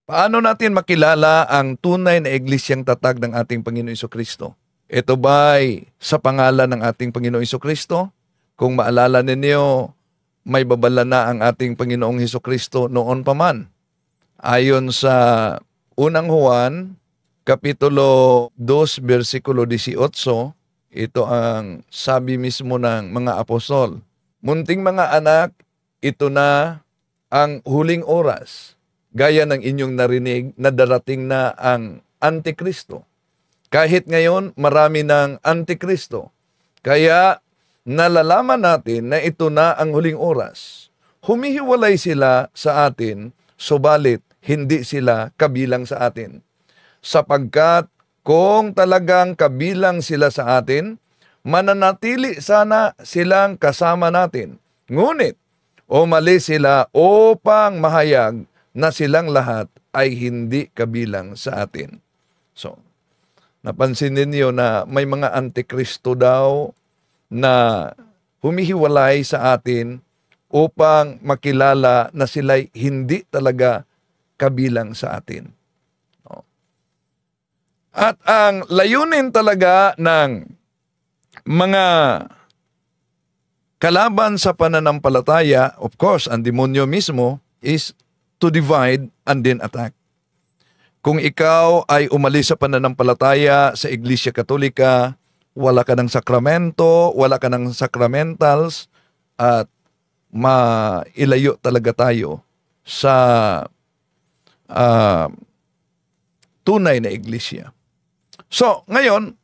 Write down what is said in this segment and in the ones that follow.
Paano natin makilala ang tunay na iglesyang tatag ng ating Panginoong Jesucristo? Ito ba'y sa pangalan ng ating Panginoong Jesucristo? Kung maalala ninyo, may babala na ang ating Panginoong Jesucristo noon pa man. Ayon sa unang Juan, Kapitulo 2, versikulo 18, ito ang sabi mismo ng mga apostol. Munting mga anak, ito na ang huling oras. Gaya ng inyong narinig na darating na ang Antikristo. Kahit ngayon, marami ng Antikristo. Kaya nalalaman natin na ito na ang huling oras. Humihiwalay sila sa atin, subalit hindi sila kabilang sa atin. Sapagkat kung talagang kabilang sila sa atin, mananatili sana silang kasama natin. Ngunit, umalis sila upang mahayag na silang lahat ay hindi kabilang sa atin. So, napansin ninyo na may mga antikristo daw na humihiwalay sa atin upang makilala na sila'y hindi talaga kabilang sa atin. At ang layunin talaga ng mga kalaban sa pananampalataya, of course, ang demonyo mismo is to divide and then attack. Kung ikaw ay umalis sa pananampalataya sa Iglesia Katolika, wala ka ng sakramento, wala ka ng sacramentals, at mailayo talaga tayo sa tunay na iglesia. So, ngayon,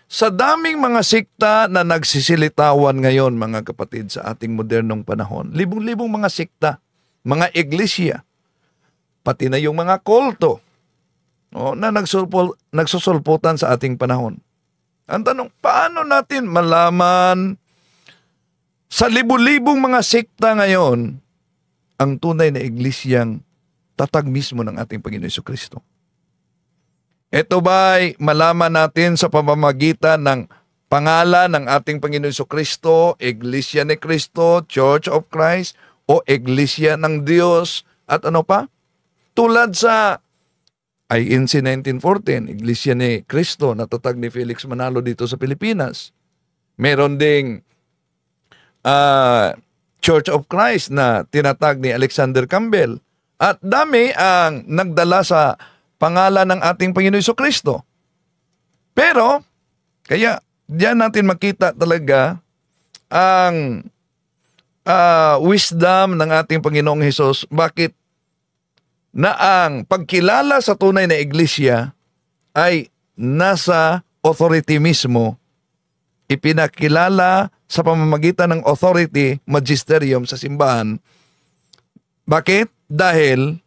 sa daming mga sikta na nagsisilitawan ngayon, mga kapatid, sa ating modernong panahon, libong-libong mga sikta, mga iglesia, pati na yung mga kulto na nagsusulputan sa ating panahon. Ang tanong, paano natin malaman sa libu-libong mga sikta ngayon ang tunay na iglesyang tatag mismo ng ating Panginoon Jesucristo? Ito ba'y malaman natin sa pamamagitan ng pangalan ng ating Panginoon Jesucristo, Iglesia ni Cristo, Church of Christ, o Iglesia ng Diyos, at ano pa? Tulad sa INC 1914, Iglesia ni Cristo, natatag ni Felix Manalo dito sa Pilipinas. Meron ding Church of Christ na tinatag ni Alexander Campbell. At dami ang nagdala sa pangalan ng ating Panginoon Jesucristo. Pero, kaya diyan natin makita talaga ang wisdom ng ating Panginoong Hesus. Bakit na ang pagkilala sa tunay na iglesia ay nasa authority mismo, ipinakilala sa pamamagitan ng authority, magisterium sa simbahan. Bakit? Dahil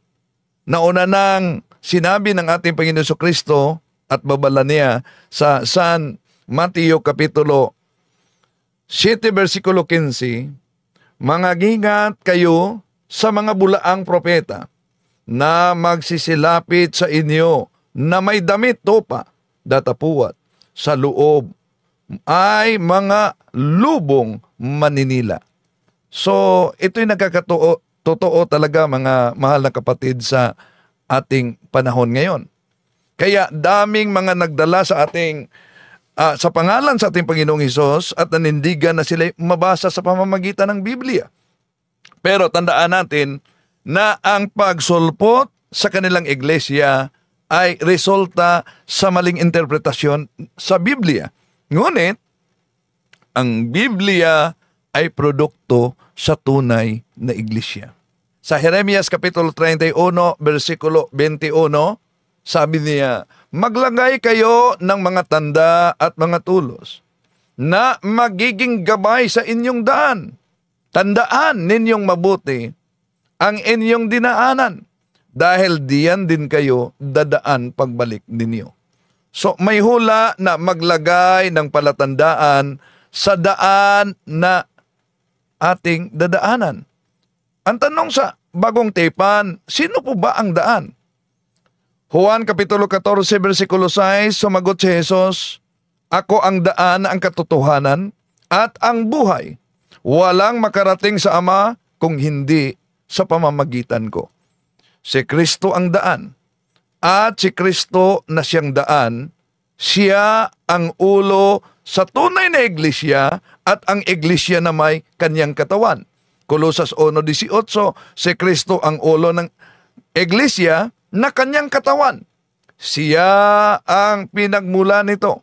nauna nang sinabi ng ating Panginoon Jesucristo at babala niya sa San Mateo Kapitulo 7, versikulo 15, "Mangagingat kayo sa mga bulaang propeta na magsisilapit sa inyo na may damit tupa, datapuwat, sa loob ay mga lubong maninila." So, ito'y totoo talaga, mga mahal na kapatid, sa ating panahon ngayon. Kaya daming mga nagdala sa ating sa pangalan sa ating Panginoong Hesus at nanindigan na sila mabasa sa pamamagitan ng Biblia. Pero tandaan natin na ang pagsulpot sa kanilang iglesia ay resulta sa maling interpretasyon sa Biblia. Ngunit, ang Biblia ay produkto sa tunay na iglesia. Sa Jeremias Kapitulo 31, versikulo 21, sabi niya, "Maglagay kayo ng mga tanda at mga tulos na magiging gabay sa inyong daan. Tandaan ninyong mabuti ang inyong dinaanan, dahil diyan din kayo dadaan pagbalik ninyo." So may hula na maglagay ng palatandaan sa daan na ating dadaanan. Ang tanong sa Bagong Tipan, sino po ba ang daan? Juan Kapitulo 14, versikulo 6, sumagot si Jesus, "Ako ang daan, ang katotohanan, at ang buhay. Walang makarating sa Ama kung hindi sa pamamagitan ko." Si Kristo ang daan. at si Kristo na siyang daan, siya ang ulo sa tunay na iglesia at ang iglesia na may kanyang katawan. Kolosas 1:18, si Kristo ang ulo ng iglesia na kanyang katawan. Siya ang pinagmula nito,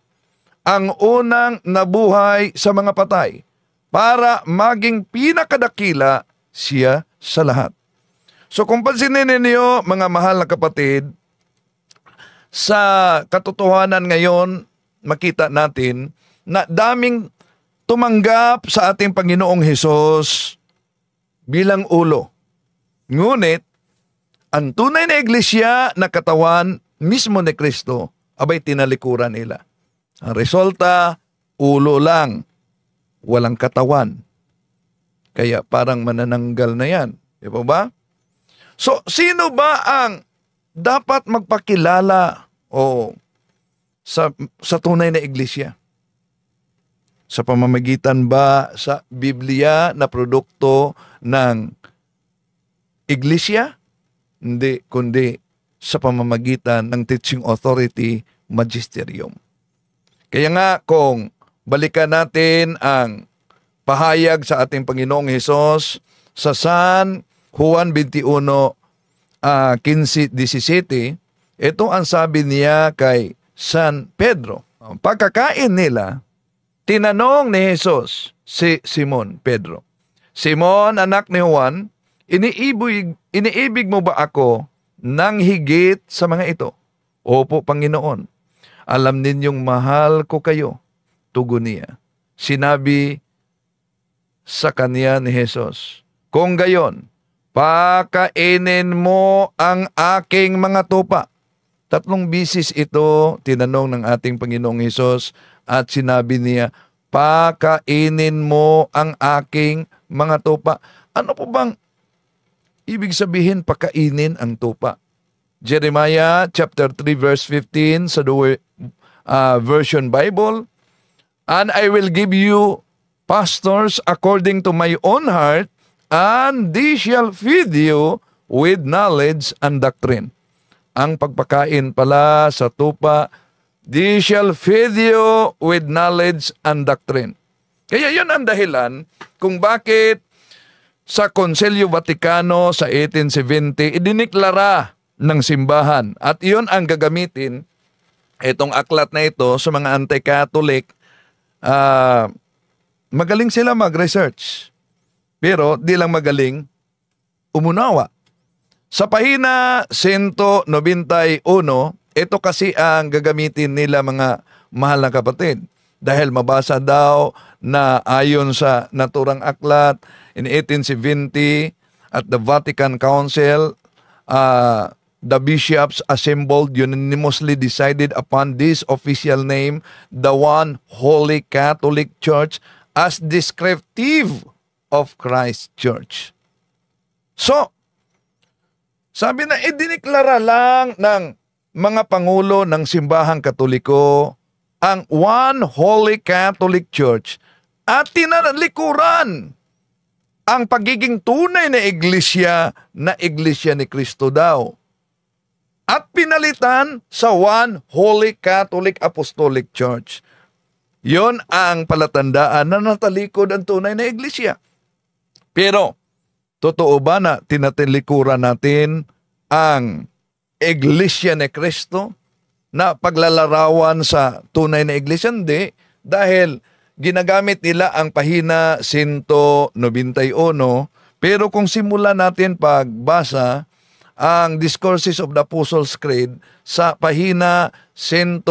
ang unang nabuhay sa mga patay, para maging pinakadakila siya sa lahat. So kung pansinin ninyo, mga mahal na kapatid, sa katotohanan ngayon, makita natin na daming tumanggap sa ating Panginoong Hesus bilang ulo. Ngunit, ang tunay na iglesia na katawan mismo ni Kristo, abay tinalikuran nila. Ang resulta, ulo lang, walang katawan. Kaya parang manananggal na yan. Di ba? So, sino ba ang dapat magpakilala sa tunay na iglesia? Sa pamamagitan ba sa Biblia na produkto ng iglesia? Hindi, kundi sa pamamagitan ng teaching authority, magisterium. Kaya nga, kung balikan natin ang pahayag sa ating Panginoong Hesus sa San Juan 21:15-17, ito ang sabi niya kay San Pedro. Ang pagkakain nila, tinanong ni Hesus si Simon Pedro, "Simon, anak ni Juan, iniibig mo ba ako nang higit sa mga ito?" "Opo, Panginoon. Alam ninyong mahal ko kayo," tugon niya. Sinabi sa kanya ni Hesus, "Kung gayon, pakainin mo ang aking mga tupa." 3 bisis ito tinanong ng ating Panginoong Hesus at sinabi niya, "Pakainin mo ang aking mga tupa." Ano po bang ibig sabihin pakainin ang tupa? Jeremiah chapter 3 verse 15 sa Version Bible, "And I will give you pastors according to my own heart, and they shall feed you with knowledge and doctrine." Ang pagpakain pala sa tupa, "They shall feed you with knowledge and doctrine." Kaya yun ang dahilan kung bakit sa Konselyo Vaticano sa 1870, idiniklara ng simbahan. At yun ang gagamitin, itong aklat na ito, sa mga anti-Catholic. Magaling sila mag-research, pero di lang magaling umunawa. Sa pahina 191, ito kasi ang gagamitin nila, mga mahal na kapatid. Dahil mabasa daw na ayon sa naturang aklat in 1870 at the Vatican Council, the bishops assembled unanimously decided upon this official name, the One Holy Catholic Church, as descriptive of Christ's Church. So, sabi na idiniklara lang ng mga pangulo ng simbahang Katoliko ang One Holy Catholic Church at tinalikuran ang pagiging tunay na iglesia ni Kristo daw. At pinalitan sa One Holy Catholic Apostolic Church. Yon ang palatandaan na natalikod ang tunay na iglesia. Pero, totoo ba na tinatalikuran natin ang iglesia ni Kristo na paglalarawan sa tunay na iglesia? Hindi, dahil ginagamit nila ang pahina 191, pero kung simulan natin pagbasa ang Discourses of the Apostles' Creed sa pahina 180,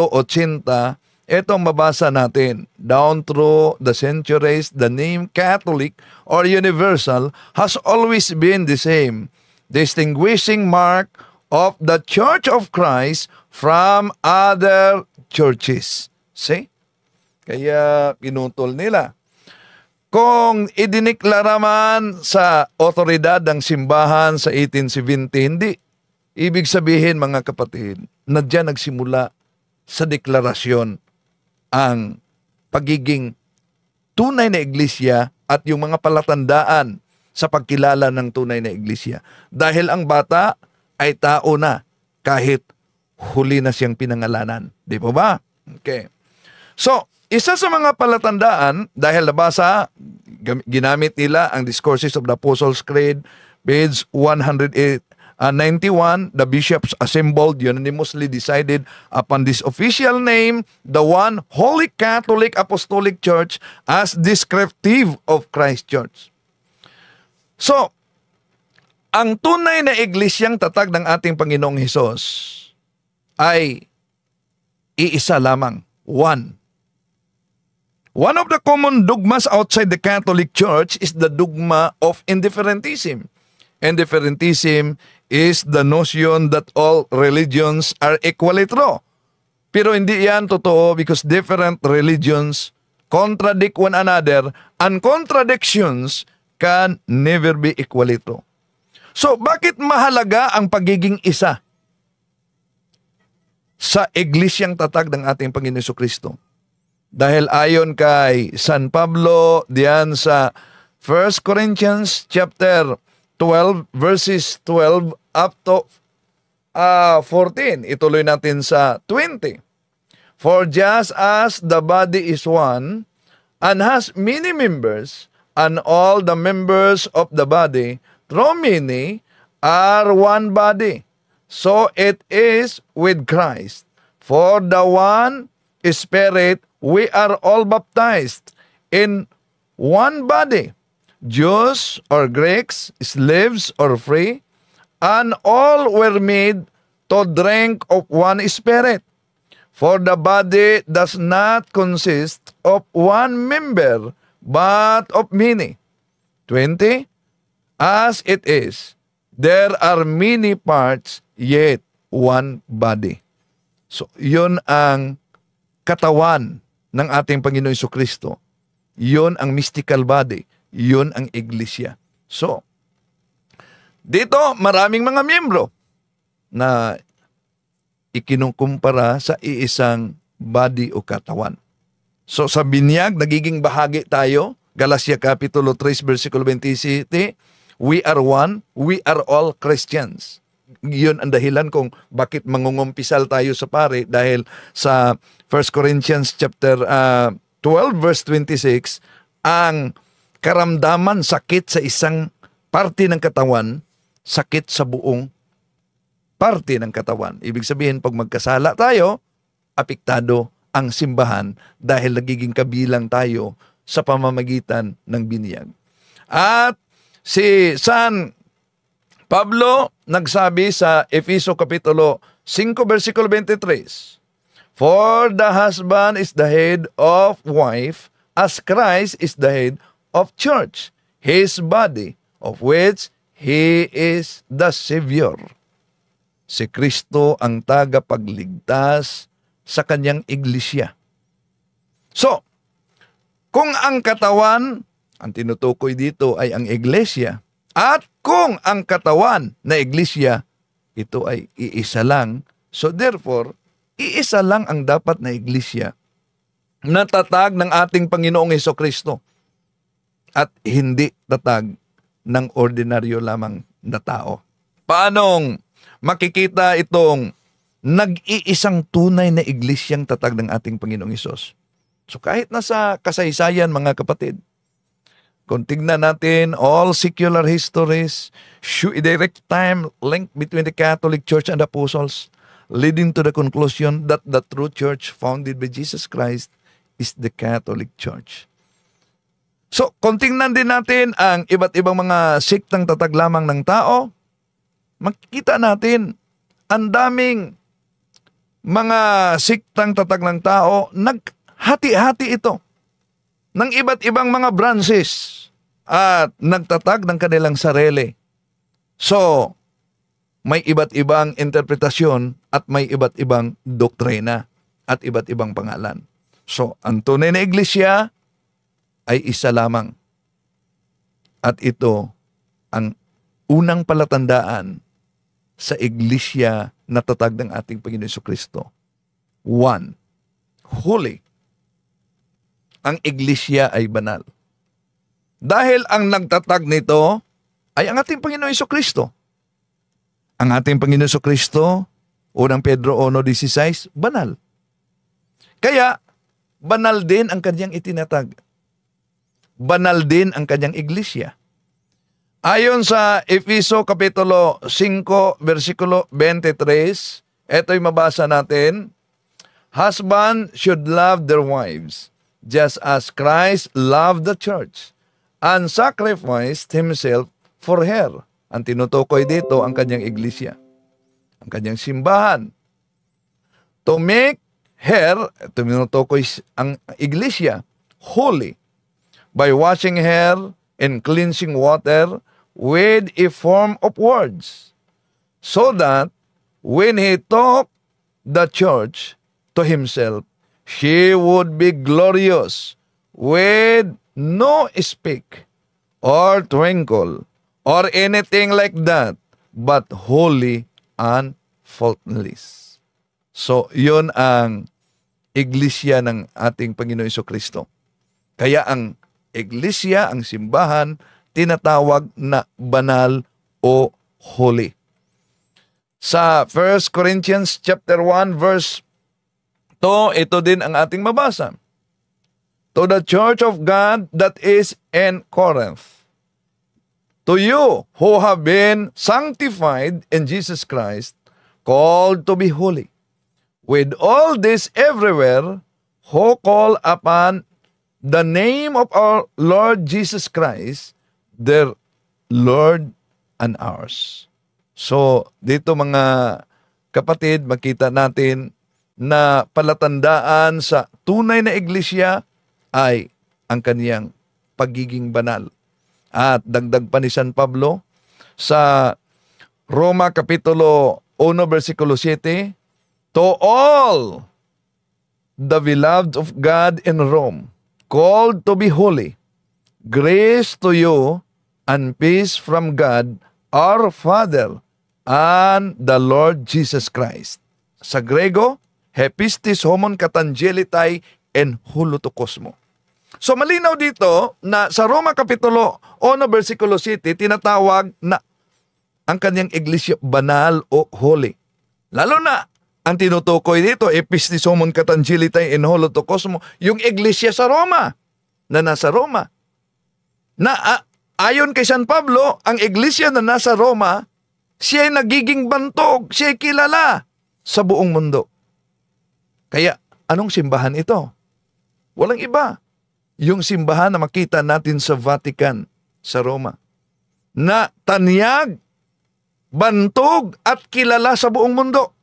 itong mabasa natin, "Down through the centuries, the name Catholic or Universal has always been the same, distinguishing mark of the Church of Christ from other churches." See? Kaya pinutol nila. Kung idiniklara man sa otoridad ng simbahan sa 1870, hindi. Ibig sabihin, mga kapatid, na diyan nagsimula sa deklarasyon ang pagiging tunay na iglesia at yung mga palatandaan sa pagkilala ng tunay na iglesia. Dahil ang bata ay tao na kahit huli na siyang pinangalanan. Di po ba? Okay. So, isa sa mga palatandaan, dahil nabasa, ginamit nila ang Discourses of the Apostles' Creed, page 191, the bishops assembled unanimously decided upon this official name, the one Holy Catholic Apostolic Church, as descriptive of Christ Church. So, ang tunay na iglesyang tatag ng ating Panginoong Hesus ay iisa lamang, one. One of the common dogmas outside the Catholic Church is the dogma of indifferentism. Indifferentism is the notion that all religions are equally true. Pero hindi yan totoo because different religions contradict one another and contradictions can never be equally true. So, bakit mahalaga ang pagiging isa sa iglesyang tatag ng ating Panginoon Jesucristo? Dahil ayon kay San Pablo diyan sa 1 Corinthians chapter 12 verses 12 up to 14. Ituloy natin sa 20. For just as the body is one and has many members, and all the members of the body, through many, are one body, so it is with Christ. For the one Spirit, we are all baptized in one body, Jews or Greeks, slaves or free, and all were made to drink of one Spirit. For the body does not consist of one member, but of many. 20. As it is, there are many parts, yet one body. So, yun ang katawan ng ating Panginoon Jesucristo. Yun ang mystical body. Yun ang iglesia. So, dito maraming mga miyembro na ikinukumpara sa iisang body o katawan. So, sa binyag, nagiging bahagi tayo. Galatia Kapitulo 3, versikulo 27, we are one, we are all Christians. Yun ang dahilan kung bakit mangungumpisal tayo sa pare dahil sa 1 Corinthians chapter 12 verse 26, ang karamdaman sakit sa isang parte ng katawan, sakit sa buong parte ng katawan. Ibig sabihin, pag magkasala tayo, apektado ang simbahan dahil nagiging kabilang tayo sa pamamagitan ng binyag. At si San Pablo nagsabi sa Efeso Kapitulo 5, versikulo 23, for the husband is the head of wife, as Christ is the head of church, his body, of which he is the Savior. Si Kristo ang tagapagligtas sa kanyang iglesia. So, kung ang katawan, ang tinutukoy dito ay ang iglesia, at kung ang katawan na iglesia, ito ay iisa lang. So therefore, iisa lang ang dapat na iglesia na tatag ng ating Panginoong Jesucristo at hindi tatag ng ordinaryo lamang na tao. Paanong makikita itong nag-iisang tunay na iglesyang tatag ng ating Panginoong Hesus? So kahit nasa kasaysayan mga kapatid, kung tignan natin all secular histories, show a direct time link between the Catholic Church and the Apostles, leading to the conclusion that the true church founded by Jesus Christ is the Catholic Church. So, kung tignan din natin ang iba't ibang mga siktang tatag lamang ng tao, makikita natin ang daming mga siktang tatag ng tao, naghati-hati ito ng iba't ibang mga branches at nagtatag ng kanilang sarili. So, may iba't ibang interpretasyon at may iba't ibang doktrina at iba't ibang pangalan. So, ang tunay na iglesia ay isa lamang. At ito ang unang palatandaan sa iglesia na tatag ng ating Panginoon Jesucristo. One, holy. Ang iglesia ay banal. Dahil ang nagtatag nito ay ang ating Panginoon Jesucristo. Ang ating Panginoon Jesucristo, Unang Pedro 1:16, banal. Kaya, banal din ang kanyang itinatag. Banal din ang kanyang iglesia. Ayon sa Efeso Kapitulo 5, versikulo 23, ito'y mabasa natin, husband should love their wives, just as Christ loved the church, and sacrificed himself for her. Ang tinutukoy dito ang kanyang iglesia, ang kanyang simbahan. To make her, tinutukoy ang iglesia, holy, by washing her in cleansing water with a form of words, so that when he took the church to himself, she would be glorious, with no speck or twinkle or anything like that, but holy and faultless. So, yun ang iglesia ng ating Panginoon Jesucristo. Kaya ang iglesia, ang simbahan, tinatawag na banal o holy. Sa 1 Corinthians chapter 1 verse 2, ito din ang ating mabasa. To the church of God that is in Corinth, to you who have been sanctified in Jesus Christ, called to be holy, with all this everywhere, who call upon the name of our Lord Jesus Christ, their Lord and ours. So, dito mga kapatid, makita natin na palatandaan sa tunay na iglesia ay ang kaniyang pagiging banal. At dagdag pa ni San Pablo sa Roma Kapitulo 1, versikulo 7, to all the beloved of God in Rome, called to be holy, grace to you and peace from God, our Father, and the Lord Jesus Christ. Sa Grego, Hepistis homon katangelitay en hulotokosmo. So malinaw dito na sa Roma Kapitulo 1, versikulo 7, tinatawag na ang kanyang iglesia banal o holy. Lalo na, ang tinutukoy dito, Epistis homon katangelitay en hulotokosmo, yung iglesia sa Roma, na nasa Roma. Na ayon kay San Pablo, ang iglesia na nasa Roma, siya ay nagiging bantog, siya ay kilala sa buong mundo. Kaya, anong simbahan ito? Walang iba. Yung simbahan na makita natin sa Vatican, sa Roma, na tanyag, bantog at kilala sa buong mundo.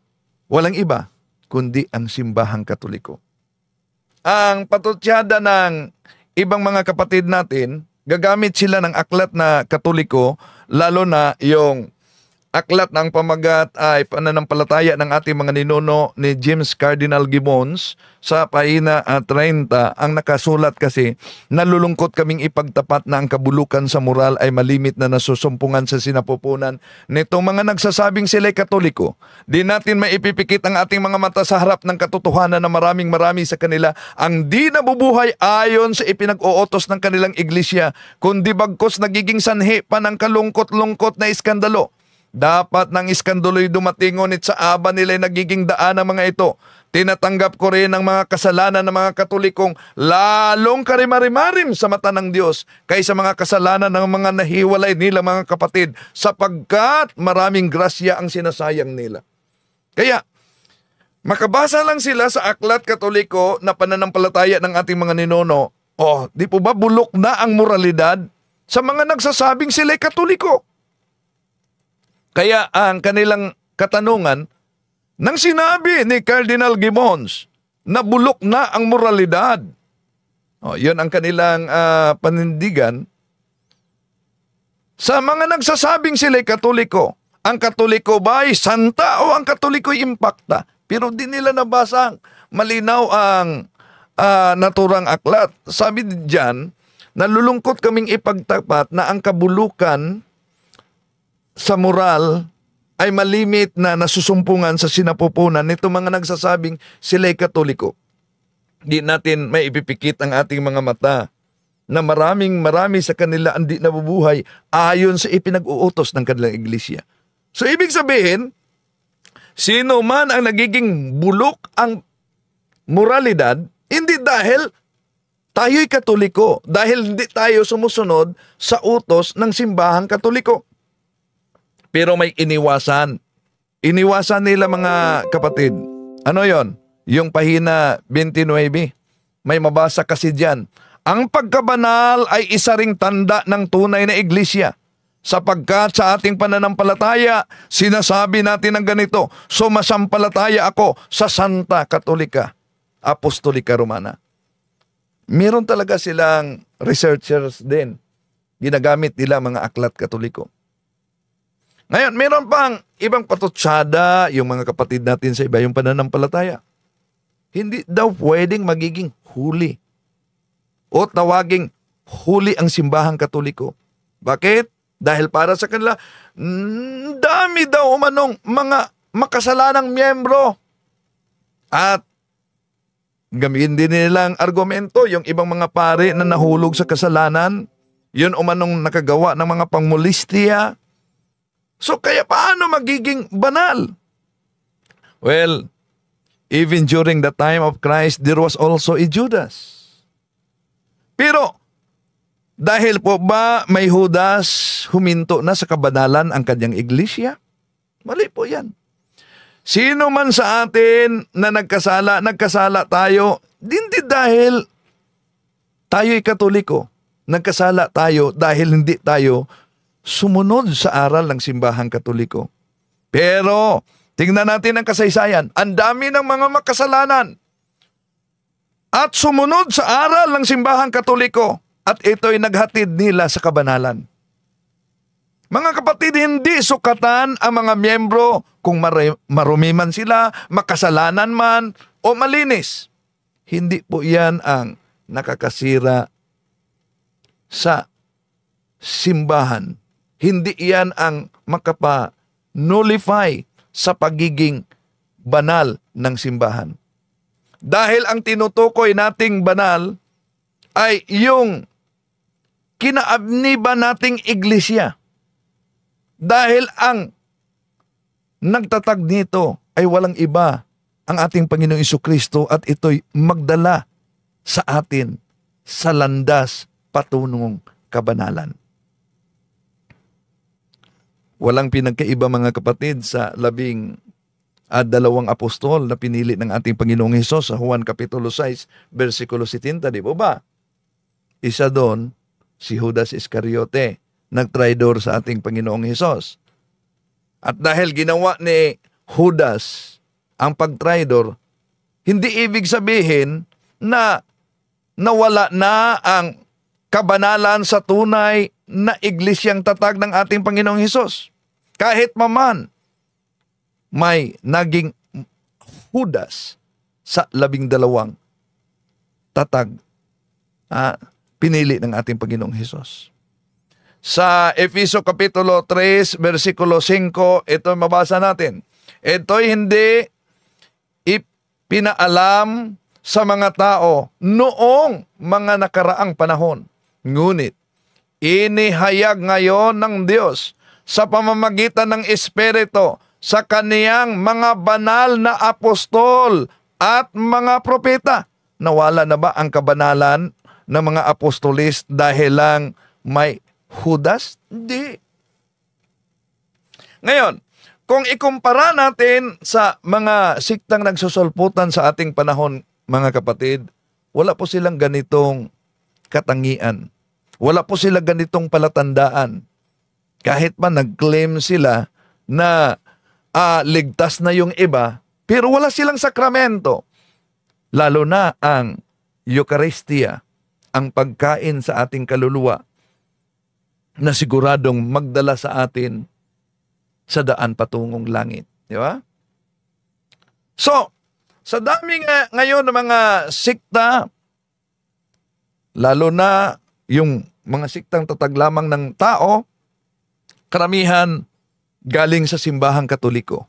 Walang iba, kundi ang simbahang Katoliko. Ang patutsada ng ibang mga kapatid natin, gagamit sila ng aklat na Katoliko, lalo na yung aklat ng pamagat ay pananampalataya ng ating mga ninuno ni James Cardinal Gibbons sa pahina 30, ang nakasulat kasi, nalulungkot kaming ipagtapat na ang kabulukan sa moral ay malimit na nasusumpungan sa sinapupunan nitong mga nagsasabing sila'y Katoliko. Di natin maipipikit ang ating mga mata sa harap ng katotohanan na marami sa kanila ang di nabubuhay ayon sa ipinag-uutos ng kanilang iglesia, kundi bagkos nagiging sanhi pa ng kalungkot-lungkot na iskandalo. Dapat ng iskandalo'y dumating, ngunit sa aba nila'y nagiging daan ng mga ito. Tinatanggap ko rin ang mga kasalanan ng mga Katolikong lalong karimarimarim sa mata ng Diyos kaysa mga kasalanan ng mga nahiwalay nila mga kapatid, sapagkat maraming grasya ang sinasayang nila. Kaya, makabasa lang sila sa aklat Katoliko na pananampalataya ng ating mga ninuno, di po ba bulok na ang moralidad sa mga nagsasabing sila'y Katoliko? Kaya ang kanilang katanungan, nang sinabi ni Cardinal Gibbons na bulok na ang moralidad, yun ang kanilang panindigan, sa mga nagsasabing sila'y Katoliko, ang Katoliko ba ay santa o ang Katoliko ay impakta? Pero di nila nabasa malinaw ang naturang aklat. Sabi diyan, nalulungkot kaming ipagtapat na ang kabulukan sa moral ay malimit na nasusumpungan sa sinapupunan nito mga nagsasabing sila'y Katoliko. Di natin may ipipikit ang ating mga mata na marami sa kanila ang di nabubuhay ayon sa ipinag-uutos ng kanilang iglesia. So ibig sabihin, Sino man ang nagiging bulok ang moralidad, hindi dahil tayo'y Katoliko, dahil hindi tayo sumusunod sa utos ng simbahang Katoliko. Pero may iniwasan. Iniwasan nila mga kapatid. Ano yon? Yung pahina 29. May mabasa kasi dyan. Ang pagkabanal ay isa ring tanda ng tunay na iglesia. Sapagkat sa ating pananampalataya, sinasabi natin ng ganito, sumasampalataya ako sa Santa Katolika, Apostolika Romana. Meron talaga silang researchers din. Ginagamit nila mga aklat Katoliko. Ngayon, meron pang ibang patutsada yung mga kapatid natin sa iba yung pananampalataya. Hindi daw pwedeng magiging huli o tawaging huli ang simbahang Katoliko. Bakit? Dahil para sa kanila, dami daw umanong mga makasalanang miyembro. At gamitin din nilang argumento, yung ibang mga pare na nahulog sa kasalanan, yun umanong nakagawa ng mga pangmolestya. So kaya paano magiging banal? Well, even during the time of Christ, there was also a Judas. Pero, dahil po ba may Judas huminto na sa kabanalan ang kanyang iglesia? Mali po yan. Sino man sa atin na nagkasala tayo, hindi dahil tayo'y Katoliko. Nagkasala tayo dahil hindi tayo sumunod sa aral ng simbahang Katoliko. Pero, tingnan natin ang kasaysayan. Ang dami ng mga makasalanan at sumunod sa aral ng simbahang Katoliko. At ito'y naghatid nila sa kabanalan. Mga kapatid, hindi sukatan ang mga miyembro kung marumi man sila, makasalanan man, o malinis. Hindi po yan ang nakakasira sa simbahan. Hindi yan ang makapa-nullify sa pagiging banal ng simbahan. Dahil ang tinutukoy nating banal ay yung kinaabniba nating iglesia. Dahil ang nagtatag nito ay walang iba, ang ating Panginoong Jesucristo, at ito'y magdala sa atin sa landas patungong kabanalan. Walang pinagkaiba mga kapatid sa 12 apostol na pinili ng ating Panginoong Hesus sa Juan Kapitulo 6, versikulo 70, di ba? Isa doon, si Judas Iscariote, nagtraidor sa ating Panginoong Hesus. At dahil ginawa ni Judas ang pagtraidor, hindi ibig sabihin na nawala na ang kabanalan sa tunay na iglesyang tatag ng ating Panginoong Hesus. Kahit maman, may naging Judas sa 12 tatag pinili ng ating Panginoong Hesus. Sa Efeso Kapitulo 3, versikulo 5, ito mabasa natin. Ito'y hindi ipinaalam sa mga tao noong mga nakaraang panahon. Ngunit, inihayag ngayon ng Diyos sa pamamagitan ng Espiritu sa kaniyang mga banal na apostol at mga propeta. Nawala na ba ang kabanalan ng mga apostolis dahil lang may Judas? Hindi. Ngayon, kung ikumpara natin sa mga siktang nagsusulputan sa ating panahon, mga kapatid, wala po silang ganitong katangian. Wala po silang ganitong palatandaan. Kahit pa nag-claim sila na ligtas na yung iba, pero wala silang sakramento. Lalo na ang Eucharistia, ang pagkain sa ating kaluluwa, na siguradong magdala sa atin sa daan patungong langit. Di ba? So, sa dami ngayon ng mga sikta, lalo na yung mga siktang tatag lamang ng tao, karamihan galing sa simbahang Katoliko.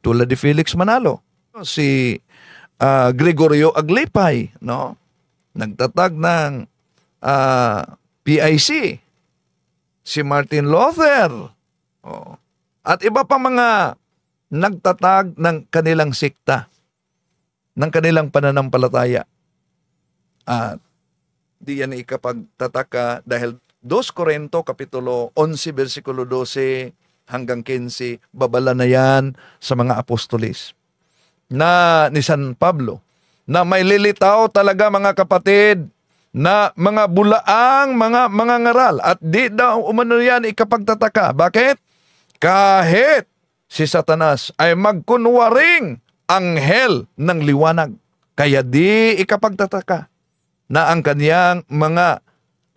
Tulad ni Felix Manalo, si Gregorio Aglipay, no? Nagtatag ng PIC, si Martin Luther, at iba pa mga nagtatag ng kanilang sikta, ng kanilang pananampalataya. At di yan ikapagtataka dahil 2 Corinto Kapitulo 11, versikulo 12 hanggang 15, babala na yan sa mga apostolis na ni San Pablo, na may lilitaw talaga mga kapatid, na mga bulaang mga ngaral, at di daw umano yan ikapagtataka. Bakit? Kahit si Satanas ay magkunwaring anghel ng liwanag, kaya di ikapagtataka na ang kaniyang mga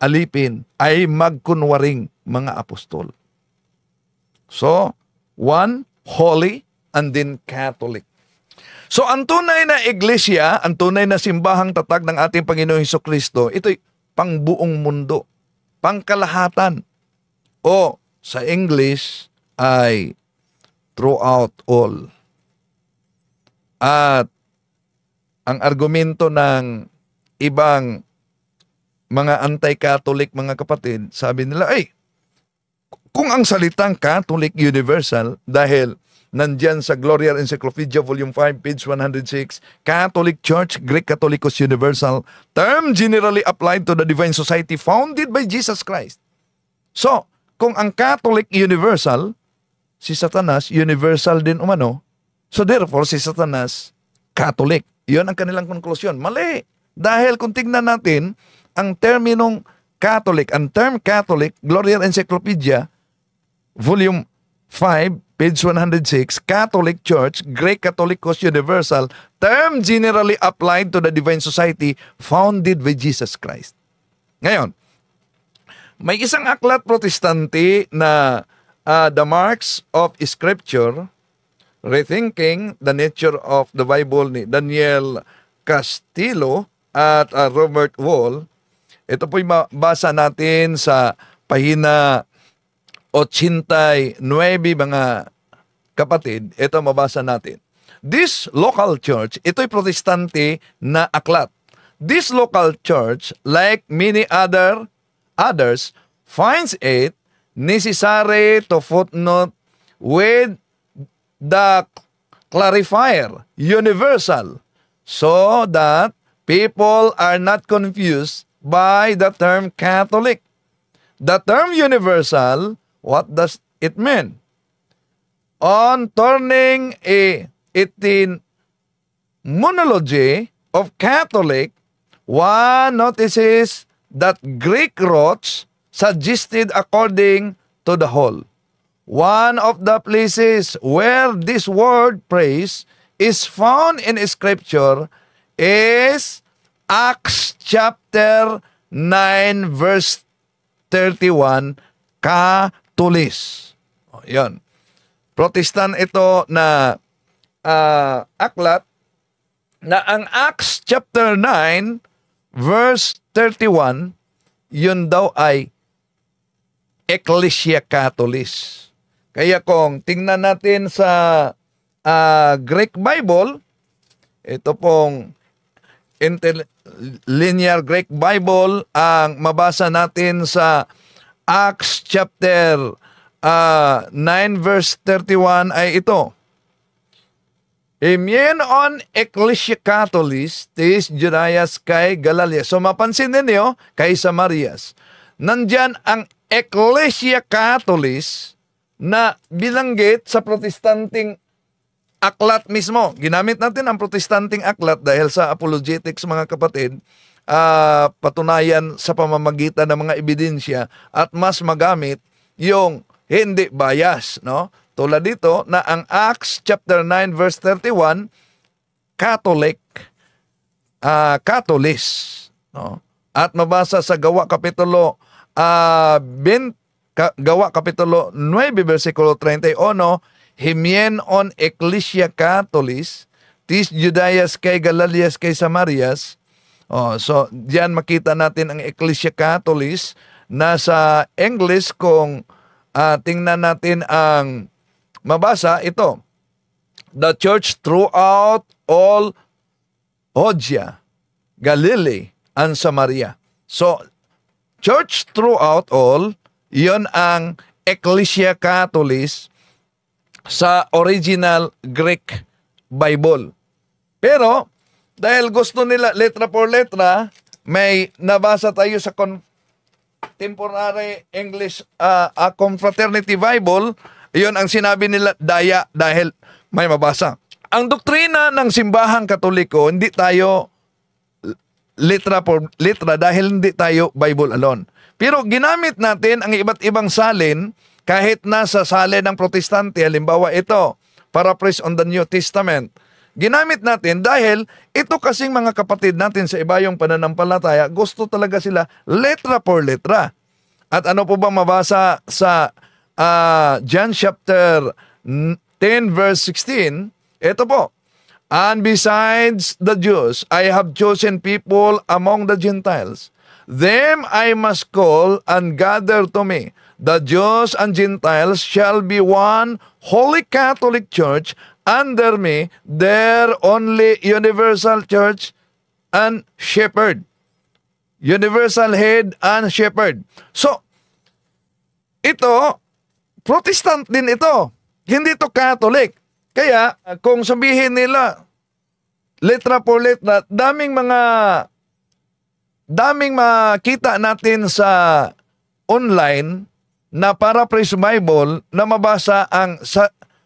alipin ay magkunwaring mga apostol. So, one, holy, and then Catholic. So, ang tunay na iglesia, ang tunay na simbahang tatag ng ating Panginoong Hesukristo, ito'y pangbuong mundo, pangkalahatan. O, sa English ay throughout all. At ang argumento ng ibang mga anti-Catholic, mga kapatid, sabi nila, kung ang salitang Catholic universal, dahil nandyan sa Gloria Encyclopedia Volume 5, page 106, Catholic Church, Greek Catholicos Universal, term generally applied to the divine society founded by Jesus Christ. So, kung ang Catholic universal, si Satanas, universal din umano, so therefore, si Satanas, Catholic. Yun ang kanilang konklusyon. Mali. Dahil kung tignan natin, ang terminong Catholic, ang term Catholic, Gloria Encyclopedia, Volume 5, page 106, Catholic Church, Greek Catholicos Universal, term generally applied to the divine society founded by Jesus Christ. Ngayon, may isang aklat protestante na The Marks of Scripture, Rethinking the Nature of the Bible ni Daniel Castillo at Robert Wall. Ito po'y mabasa natin sa pahina 89, mga kapatid. Ito mabasa natin. This local church, ito'y protestante na aklat. This local church, like many others, finds it necessary to footnote with the clarifier, universal, so that people are not confused by the term Catholic. The term universal, what does it mean? On turning a etymology of Catholic, one notices that Greek roots suggested according to the whole. One of the places where this word praise is found in Scripture is Acts chapter 9 verse 31, Catholis. Yan. Protestant ito na aklat na ang Acts chapter 9 verse 31, yun daw ay Ecclesia Catholis. Kaya kung tingnan natin sa Greek Bible, ito pong Interlinear Greek Bible, ang mabasa natin sa Acts chapter 9 verse 31 ay ito. Emienon Ecclesia Catholis tis Judaias kay Galilee. So mapansin ninyo, kay Samarias. Nandyan ang Ecclesia Catholis na bilanggit sa protestanting aklat mismo. Ginamit natin ang protestanting aklat dahil sa apologetics, mga kapatid, patunayan sa pamamagitan ng mga ebidensya at mas magamit yung hindi bias, no? Tulad dito na ang Acts chapter 9 verse 31, Catholic, Catholis, no? At mabasa sa Gawa kapitulo 9 versikulo 31, Himienon Ecclesia Catholis tis Judaias kay Galalias kay Samarias. So diyan makita natin ang Ecclesia Catholis. Nasa English, kung tingnan natin ang mabasa, ito, the church throughout all Judea, Galilee, and Samaria. So, church throughout all, yon ang Ecclesia Catholis. sa original Greek Bible. Pero, dahil gusto nila letra por letra, may nabasa tayo sa Contemporary English Confraternity Bible, iyon ang sinabi nila, daya dahil may mabasa. Ang doktrina ng simbahang Katoliko, hindi tayo letra por letra dahil hindi tayo Bible alone. Pero ginamit natin ang iba't ibang salin kahit nasa salin ng Protestante, halimbawa ito, Paraphrase on the New Testament. Ginamit natin dahil ito kasing mga kapatid natin sa ibayong pananampalataya, gusto talaga sila letra por letra. At ano po ba mabasa sa John chapter 10 verse 16? Ito po. And besides the Jews, I have chosen people among the Gentiles. Them I must call and gather to me. The Jews and Gentiles shall be one holy Catholic Church under me, their only universal church and shepherd. Universal head and shepherd. So, ito, Protestant din ito. Hindi ito Catholic. Kaya, kung sabihin nila, letra por letra, daming makita natin sa online na Paraphrase Bible na mabasa ang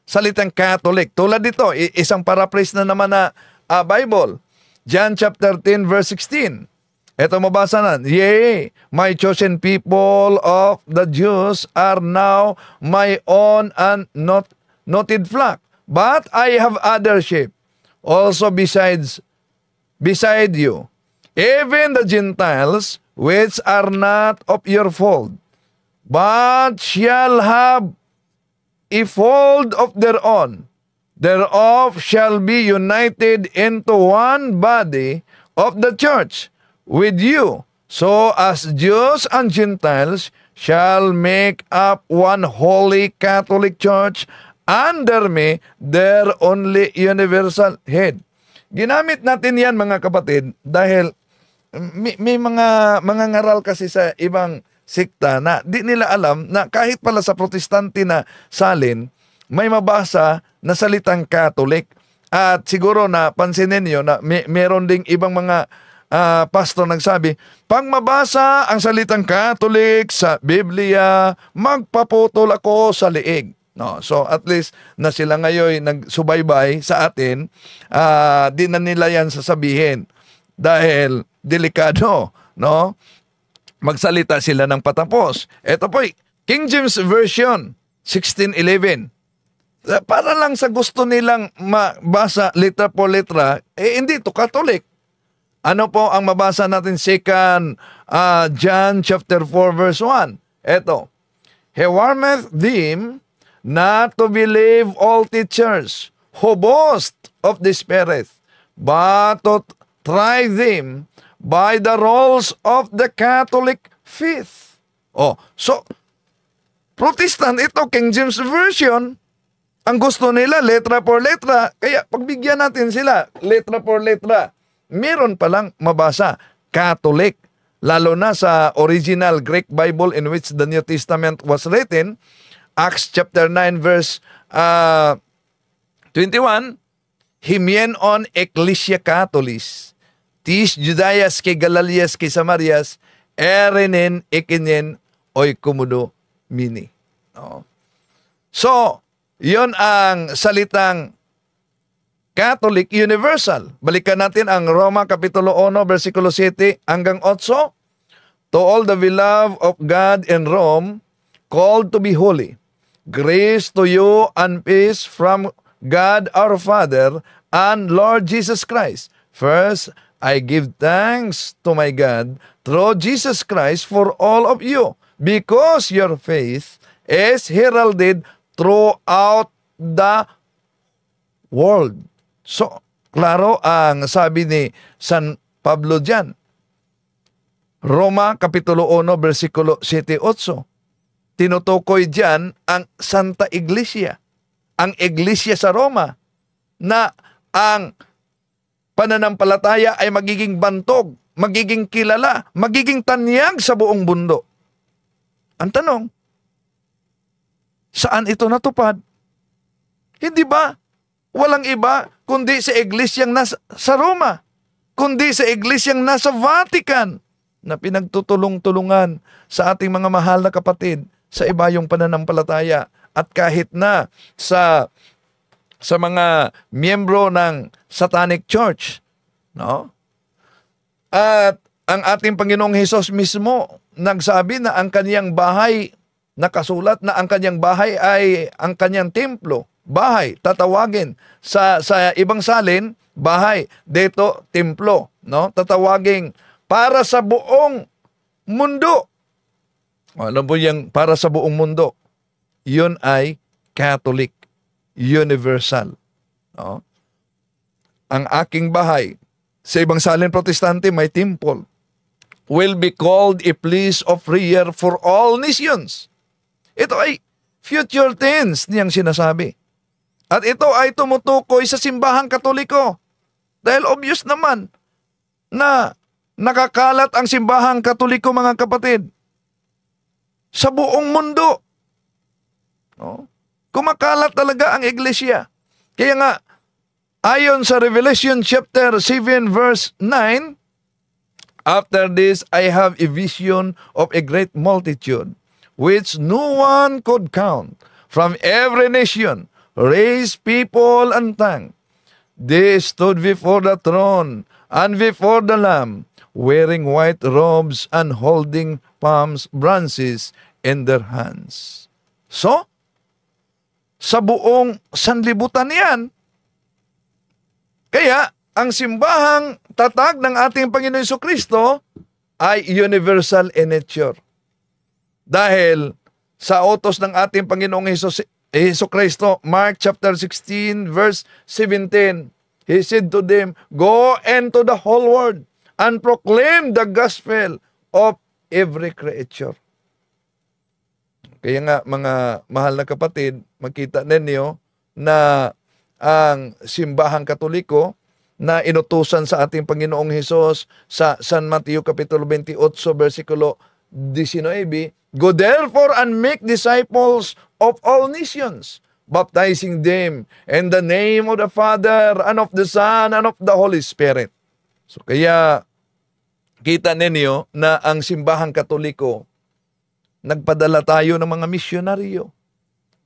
salitang Catholic. Tulad dito, isang paraphrase na naman na Bible. John chapter 10 verse 16. Ito mabasa na. Yea, my chosen people of the Jews are now my own and noted flock. But I have other sheep also beside you. Even the Gentiles which are not of your fold, but shall have a fold of their own. Thereof shall be united into one body of the church with you. So as Jews and Gentiles shall make up one holy Catholic Church under me, their only universal head. Ginamit natin yan mga kapatid dahil may mga ngaral kasi sa ibang sikta na di nila alam na kahit pala sa Protestante na salin, may mabasa na salitang Catholic. At siguro na pansinin niyo na meron ding ibang mga pastor nagsabi, pag mabasa ang salitang Catholic sa Biblia, magpaputol ako sa liig. No, so at least na sila ngayon nagsubaybay sa atin, di na nila yan sasabihin dahil delikado, no? Magsalita sila ng patapos. Ito po, King James Version 1611. Para lang sa gusto nilang mabasa letra por letra, hindi ito Catholic. Ano po ang mabasa natin? John chapter 4 verse 1. Ito, He warneth them not to believe all teachers who boast of the Spirit, but to try them by the rules of the Catholic faith. So, Protestant ito, King James Version, ang gusto nila, letra por letra, kaya pagbigyan natin sila, letra por letra, meron palang mabasa, Catholic, lalo na sa original Greek Bible in which the New Testament was written, Acts chapter 9 verse 21, Himienon Ecclesia Catholis, tis Judaias ke Galalias ke Samarias, erenen ekinen oy kumudo mini. So, yon ang salitang Catholic Universal. Balikan natin ang Roma Kapitulo 1, versikulo 7 hanggang 8. To all the beloved of God in Rome, called to be holy, grace to you and peace from God our Father and Lord Jesus Christ. First, I give thanks to my God through Jesus Christ for all of you, because your faith is heralded throughout the world. So, klaro ang sabi ni San Pablo dyan. Roma Kapitulo 1, versikulo 7-8. Tinutukoy dyan ang Santa Iglesia, ang Iglesia sa Roma, na ang pananampalataya ay magiging bantog, magiging kilala, magiging tanyag sa buong mundo. Ang tanong, saan ito natupad? Hindi ba? Walang iba kundi sa iglesyang nasa sa Roma, kundi sa iglesyang nasa Vatican na pinagtutulong-tulungan sa ating mga mahal na kapatid sa ibayong pananampalataya. At kahit na sa mga miyembro ng Satanic Church, no? At ang ating Panginoong Hesus mismo nagsabi na ang kaniyang bahay, nakasulat na ang kaniyang bahay ay ang kaniyang templo. Bahay, tatawagin. Sa ibang salin, bahay. Dito, templo. No? Tatawagin para sa buong mundo. Ano po yung para sa buong mundo? Yun ay Catholic, universal. No? Ang aking bahay, sa ibang salin protestante, may temple, will be called a place of prayer for all nations. Ito ay future tense niyang sinasabi. At ito ay tumutukoy sa simbahang Katoliko. Dahil obvious naman na nakakalat ang simbahang Katoliko, mga kapatid, sa buong mundo. No? Kumakalat talaga ang iglesia. Kaya nga, ayon sa Revelation chapter 7 verse 9, after this I have a vision of a great multitude, which no one could count, from every nation, race, people, and tongue. They stood before the throne and before the Lamb, wearing white robes and holding palm branches in their hands. So, sa buong sanlibutan yan. Kaya, ang simbahang tatag ng ating Panginoon Jesucristo ay universal in nature. Dahil sa utos ng ating Panginoong Jesucristo, Mark chapter 16 verse 17, He said to them, "Go into the whole world and proclaim the gospel of every creature." Kaya nga, mga mahal na kapatid, makita ninyo na ang simbahang Katoliko na inutusan sa ating Panginoong Hesus sa San Mateo Kapitulo 28, versikulo 19, "Go therefore and make disciples of all nations, baptizing them in the name of the Father and of the Son and of the Holy Spirit." So kaya kita ninyo na ang simbahang Katoliko, nagpadala tayo ng mga misyonaryo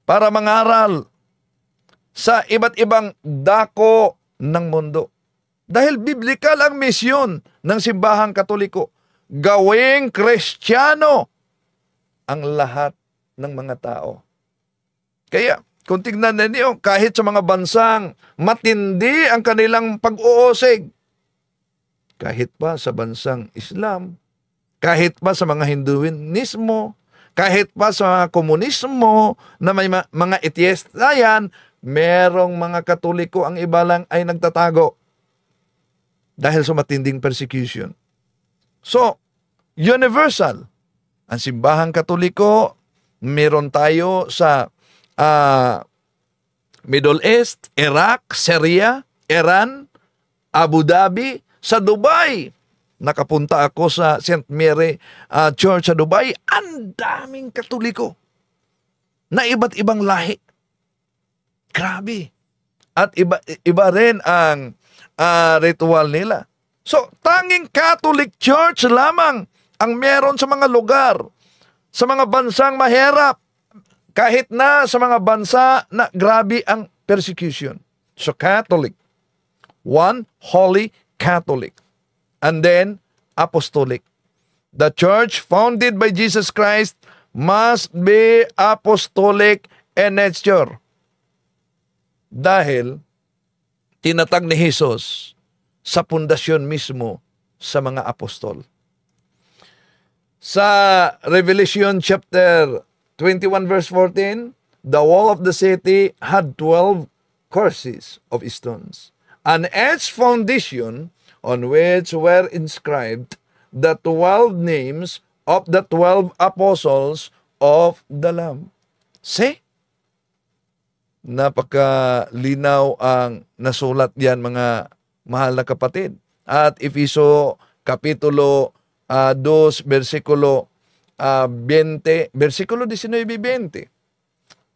para mangaral sa iba't ibang dako ng mundo. Dahil biblikal ang misyon ng simbahang Katoliko, gawing Kristiyano ang lahat ng mga tao. Kaya, kung tignan ninyo, kahit sa mga bansang matindi ang kanilang pag-uusig, kahit pa sa bansang Islam, kahit pa sa mga Hinduismo, kahit pa sa komunismo na may mga atheista yan, merong mga Katoliko ang iba lang ay nagtatago dahil sa matinding persecution. So, universal. Ang simbahang Katoliko, meron tayo sa Middle East, Iraq, Syria, Iran, Abu Dhabi, sa Dubai. Nakapunta ako sa St. Mary Church sa Dubai. Ang daming Katoliko na iba't ibang lahi. Grabe. At iba rin ang ritual nila. So, tanging Catholic Church lamang ang meron sa mga lugar, sa mga bansang mahirap, kahit na sa mga bansa na grabe ang persecution. So, Catholic. One, Holy Catholic. And then, Apostolic. The church founded by Jesus Christ must be apostolic in nature. Dahil, tinatag ni Jesus sa pundasyon mismo sa mga apostol. Sa Revelation chapter 21 verse 14, the wall of the city had 12 courses of stones, and its foundation on which were inscribed the 12 names of the 12 apostles of the Lamb. See? Napakalinaw ang nasulat diyan, mga mahal na kapatid. At Efeso Kapitulo 2, versikulo 20, versikulo 19-20.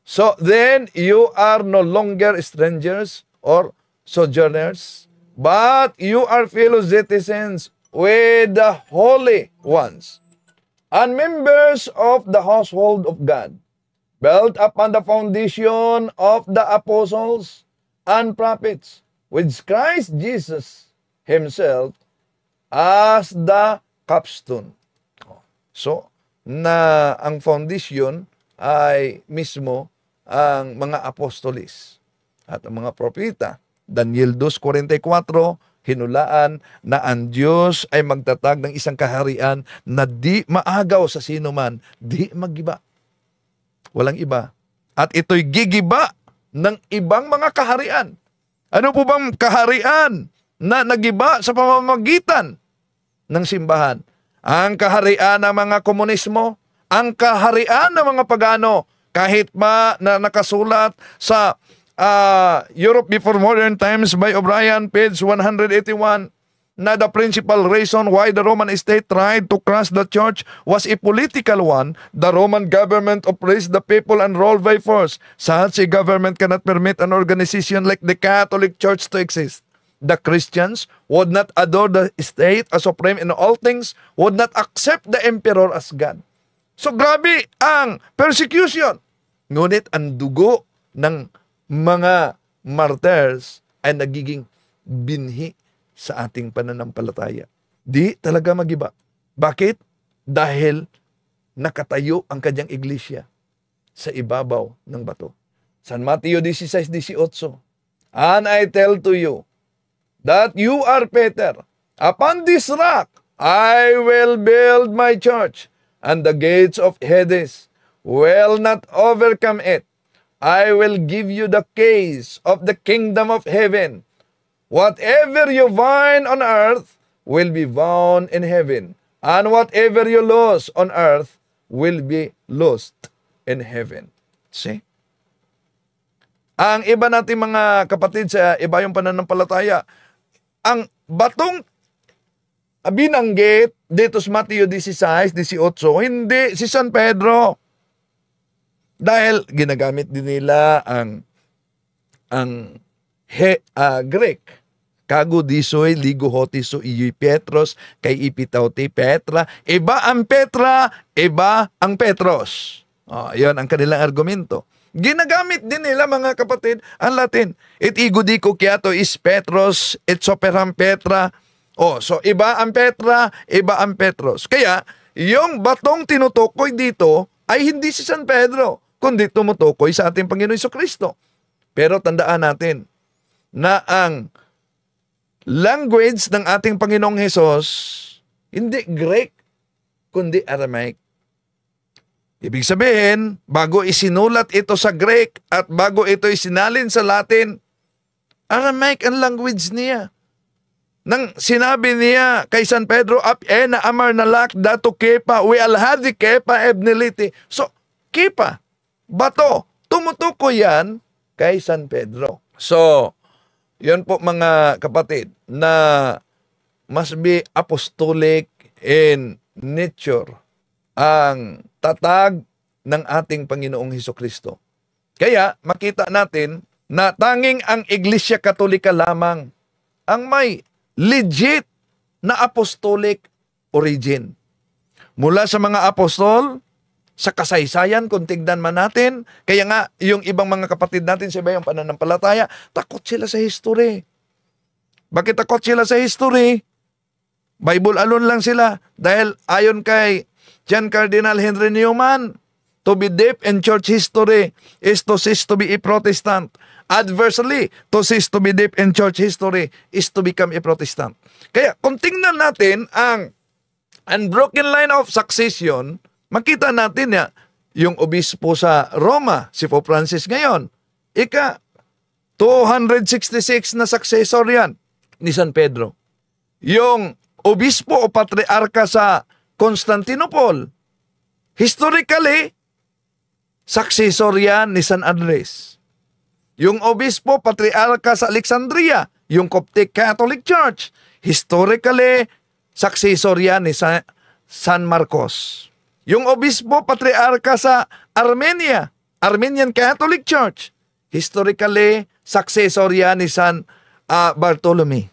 So then you are no longer strangers or sojourners, but you are fellow citizens with the holy ones and members of the household of God, built upon the foundation of the apostles and prophets, with Christ Jesus Himself as the capstone. So, na ang foundation ay mismo ang mga apostolis at ang mga propeta. Daniel 2:44, hinulaan na ang Diyos ay magtatag ng isang kaharian na di maagaw sa sino man, di magiba. Walang iba. At ito'y gigiba ng ibang mga kaharian. Ano po bang kaharian na nagiba sa pamamagitan ng simbahan? Ang kaharian ng mga komunismo, ang kaharian ng mga pagano, kahit pa na nakasulat sa Europe Before Modern Times by O'Brien, page 181, na the principal reason why the Roman state tried to crush the church was a political one. The Roman government oppressed the people and ruled by force. Such a government cannot permit an organization like the Catholic Church to exist. The Christians would not adore the state as supreme in all things, would not accept the emperor as God. So grabe ang persecution. Ngunit ang dugo ng mga martyrs ay nagiging binhi sa ating pananampalataya. Di talaga magiba. Bakit? Dahil nakatayo ang kanyang iglesia sa ibabaw ng bato. San Mateo 16:18, and I tell to you, that you are Peter. Upon this rock, I will build my church, and the gates of Hades will not overcome it. I will give you the keys of the kingdom of heaven. Whatever you bind on earth will be bound in heaven, and whatever you loose on earth will be loosed in heaven. See? Ang iba nating mga kapatid sa iba yung pananampalataya, ang batong binanggit dito sa Mateo 16:18, hindi si San Pedro. Dahil ginagamit din nila ang Greek. Kago disoy, ligo hotiso, iyoy Petros, kay ipitauti Petra. Iba ang Petra, iba ang Petros. Yan ang kanilang argumento. Ginagamit din nila mga kapatid ang Latin. Et igudiko kiato is Petros, et soperam Petra. So iba ang Petra, iba ang Petros. Kaya yung batong tinutukoy dito ay hindi si San Pedro, kundi tumutukoy sa ating Panginoon Jesucristo. Pero tandaan natin na ang language ng ating Panginoong Hesus hindi Greek, kundi Aramaic. Ibig sabihin, bago isinulat ito sa Greek at bago ito isinalin sa Latin, Aramaic ang language niya. Nang sinabi niya kay San Pedro, na amar nalak dato kepa, we alhadi kepa ebniliti. So, kepa, bato, tumutuko yan kay San Pedro. So, yun po mga kapatid, na must be apostolic in nature ang tatag ng ating Panginoong Hesukristo. Kaya makita natin na tanging ang Iglesia Katolika lamang ang may legit na apostolic origin. Mula sa mga apostol, sa kasaysayan, kung tignan man natin, kaya nga yung ibang mga kapatid natin sa ibayang pananampalataya, takot sila sa history. Bakit takot sila sa history? Bible alone lang sila. Dahil ayon kay John Cardinal Henry Newman, to be deep in church history is to cease to be a Protestant. Adversely, to cease to be deep in church history is to become a Protestant. Kaya kung tingnan natin ang unbroken line of succession, makita natin ya, yung obispo sa Roma, si Pope Francis ngayon, 266 na successor yan ni San Pedro. Yung obispo o patriarka sa Constantinople, historically, successor yan ni San Andres. Yung obispo, patriarka sa Alexandria, yung Coptic Catholic Church, historically, successor yan ni San Marcos. Yung obispo, patriarka sa Armenia, Armenian Catholic Church. Historically, successor yan ni San Bartolome.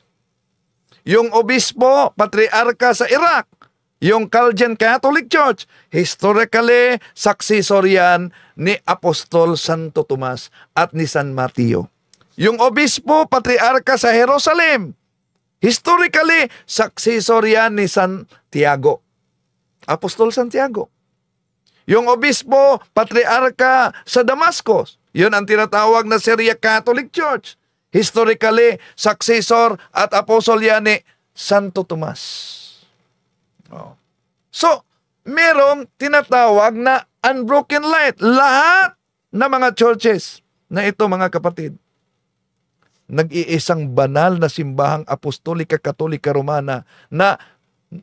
Yung obispo, patriarka sa Iraq, yung Chaldean Catholic Church, historically, successor yan ni Apostol Santo Tomas at ni San Mateo. Yung obispo, patriarka sa Jerusalem, historically, successor yan ni Santiago, Apostol Santiago. Yung obispo, patriarka sa Damascus, yun ang tinatawag na Syriac Catholic Church. Historically, successor at apostol yan ni Santo Tomas. Oh. So, merong tinatawag na unbroken light. Lahat na mga churches na ito, mga kapatid, nag-iisang banal na simbahang apostolika katolika romana na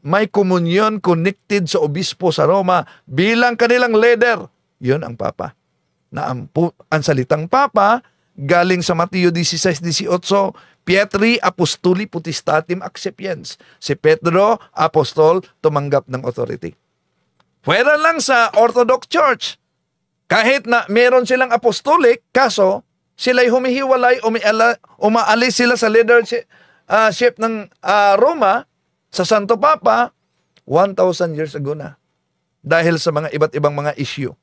may komunyon connected sa obispo sa Roma bilang kanilang leader. Yun ang Papa. Na ang salitang Papa galing sa Mateo 16:18, Pietri Apostoli Potestatem Accipiens. Si Pedro, apostol, tumanggap ng authority. Pwera lang sa Orthodox Church. Kahit na meron silang apostolic, kaso sila'y humihiwalay, umaalis sila sa leadership ng Roma, sa Santo Papa, 1,000 years ago na. Dahil sa mga iba't ibang mga issue.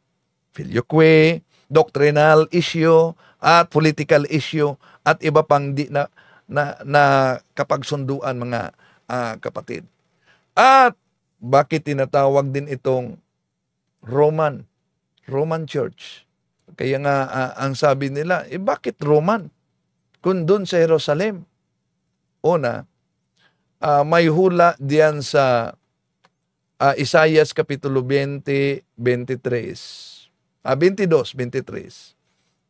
Filioque, doctrinal issue, at political issue, at iba pang di na kapagsunduan, mga kapatid. At bakit tinatawag din itong Roman Church? Kaya nga ang sabi nila, bakit Roman? Kung dun sa Jerusalem. Una, may hula diyan sa Isaias Kapitulo 20, 23. 22, 23.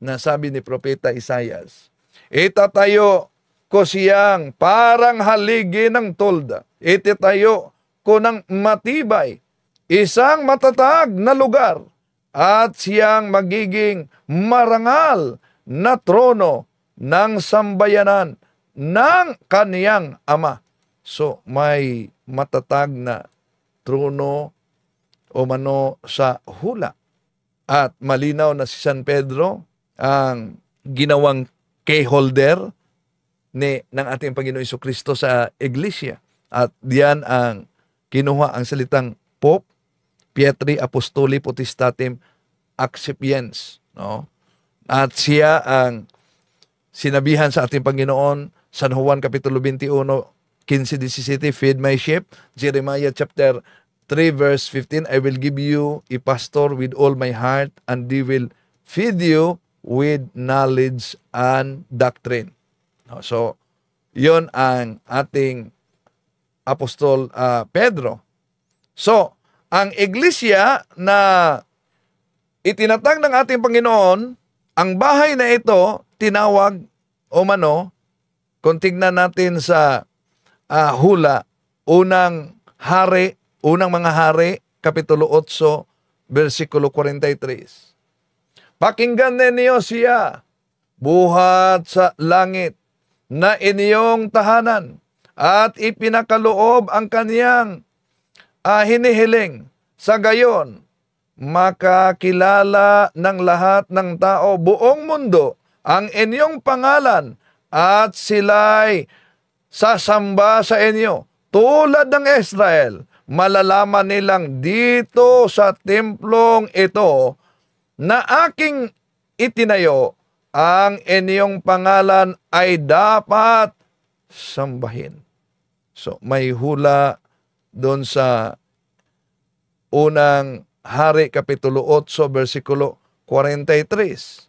Na sabi ni Propeta Isaias, itatayo ko siyang parang haligi ng tolda. Itatayo ko ng matibay, isang matatag na lugar, at siyang magiging marangal na trono ng sambayanan ng kaniyang ama. So, may matatag na trono o mano sa hula. At malinaw na si San Pedro ang ginawang keyholder ng ating Panginoon Jesucristo sa Iglesia. At diyan ang kinuha ang salitang Pope, Pietri Apostoli Potestatem Accipiens. No? At siya ang sinabihan sa ating Panginoon, San Juan Kapitulo 21, 15-17, feed my sheep. Jeremiah chapter 3 verse 15, I will give you a pastor with all my heart, and they will feed you with knowledge and doctrine. So, yon ang ating Apostol Pedro. So, ang iglesia na itinatag ng ating Panginoon, ang bahay na ito, tinawag o mano, kung tignan natin sa hula, unang mga hari, Kapitulo 8, versikulo 43. Pakinggan ninyo siya, buhat sa langit, na inyong tahanan, at ipinakaloob ang kaniyang hinihiling. Sa gayon, makakilala ng lahat ng tao, buong mundo, ang inyong pangalan, at sila'y sasamba sa inyo. Tulad ng Israel, malalaman nilang dito sa templong ito na aking itinayo, ang inyong pangalan ay dapat sambahin. So, may hula doon sa unang hari, Kapitulo 8, versikulo 43.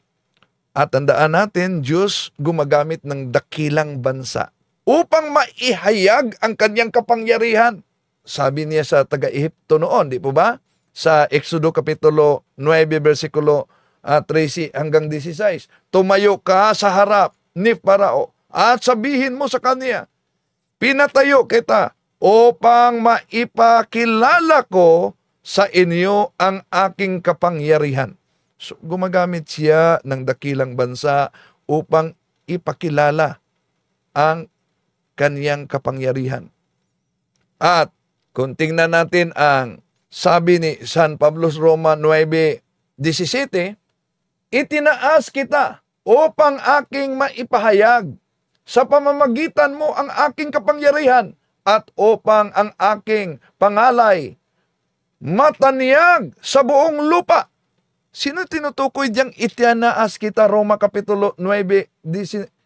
At tandaan natin, Diyos gumagamit ng dakilang bansa upang maihayag ang kanyang kapangyarihan. Sabi niya sa taga-Ehipto noon, di po ba? Sa Exodo Kapitulo 9, versikulo 13 hanggang 16. Tumayo ka sa harap ni Parao at sabihin mo sa kanya, pinatayo kita upang maipakilala ko sa inyo ang aking kapangyarihan. So, gumagamit siya ng dakilang bansa upang ipakilala ang kaniyang kapangyarihan. At kung tingnan natin ang sabi ni San Pablo Roma 9:17, itinaas kita upang aking maipahayag sa pamamagitan mo ang aking kapangyarihan at upang ang aking pangalay matanyag sa buong lupa. Sino tinutukoy diyang itinaas kita? Roma Kapitulo 9:17.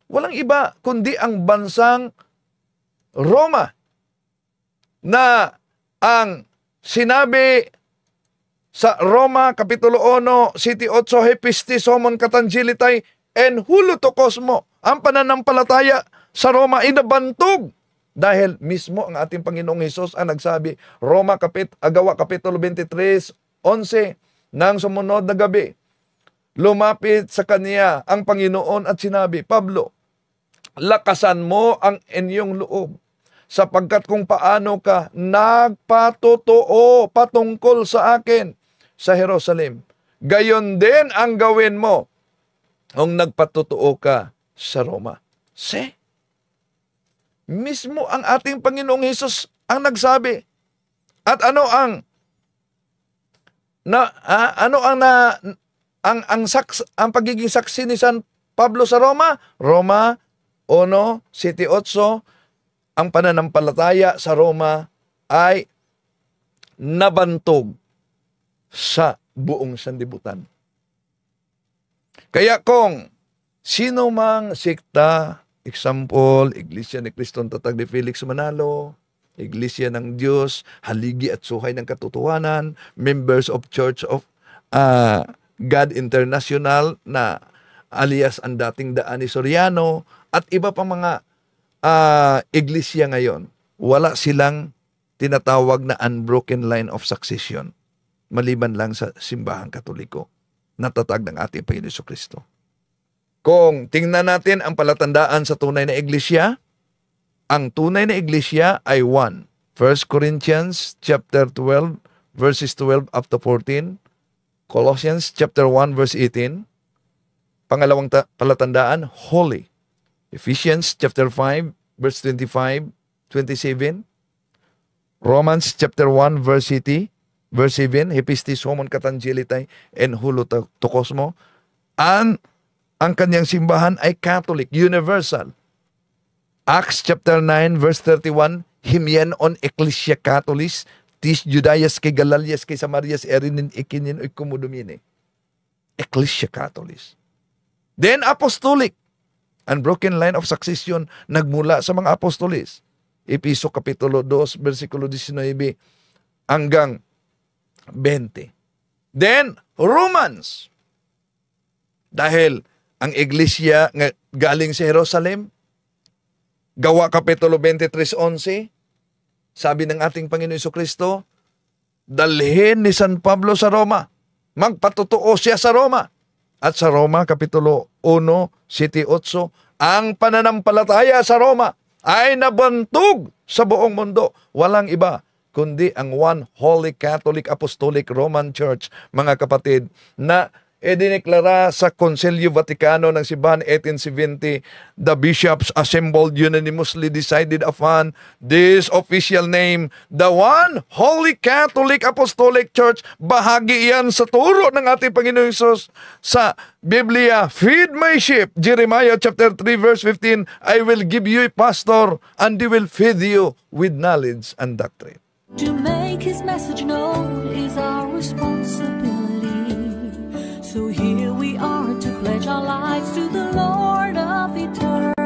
Walang iba kundi ang bansang Roma na ang sinabi sa Roma Kapitulo 1, City 8, Hepistis homon katangilitay en huluto kosmo. Ang pananampalataya sa Roma ay nabantog dahil mismo ang ating Panginoong Hesus ang nagsabi, Gawa Kapitulo 23:11, nang sumunod na gabi, lumapit sa kaniya ang Panginoon at sinabi, Pablo, lakasan mo ang inyong loob sapagkat kung paano ka nagpatotoo patungkol sa akin sa Jerusalem, gayon din ang gawin mo kung nagpatotoo ka sa Roma. Mismo ang ating Panginoong Hesus ang nagsabi. At ano ang pagiging saksi ni San Pablo sa Roma? Roma 1, City 8, ang pananampalataya sa Roma ay nabantog sa buong sanlibutan. Kaya kung sino mang sikta, example, Iglesia ni Kristong Tatag ni Felix Manalo, Iglesia ng Diyos, Haligi at Suhay ng Katotohanan, members of Church of God International na alias ang dating Daan ni Soriano, at iba pa mga iglesia ngayon, wala silang tinatawag na unbroken line of succession, maliban lang sa simbahang Katoliko, natatag ng ating Panginoon Jesucristo. Kung tingnan natin ang palatandaan sa tunay na iglesia, ang tunay na iglesia ay 1 Corinthians chapter 12 verses 12 up to 14, Colossians chapter 1 verse 18, pangalawang palatandaan, holy, Ephesians chapter 5 verse 25, 27, Romans chapter 1 verse 7, Hepistis homon katangilitay en huluto kosmo, ang kanyang simbahan ay Catholic, universal. Acts chapter 9 verse 31, himyan on Ecclesia Catholis, tis Judaias kay Galalias kay Samarias erinin ikinin oy kumudumine. Ecclesia Catholis. Then Apostolic, unbroken line of succession nagmula sa mga apostolis. Episo Kapitulo 2, versikulo 19 hanggang 20. Then, Romans. Dahil ang iglesia galing sa Jerusalem, Gawa Kapitulo 23:11, sabi ng ating Panginoon Jesucristo, dalhin ni San Pablo sa Roma. Magpatotoo siya sa Roma. At sa Roma, Kapitulo 1, City 8, ang pananampalataya sa Roma ay nabantog sa buong mundo. Walang iba kundi ang One Holy Catholic Apostolic Roman Church, mga kapatid, na idineklara sa Konselyo Vaticano ng Simbahan 1870, the bishops assembled unanimously decided upon this official name, the One Holy Catholic Apostolic Church. Bahagi yan sa turo ng ating Panginoon Hesus sa Biblia. Feed my sheep, Jeremiah chapter 3 verse 15, I will give you a pastor and he will feed you with knowledge and doctrine. To make his message known is our responsibility. So here we are to pledge our lives to the Lord of eternity.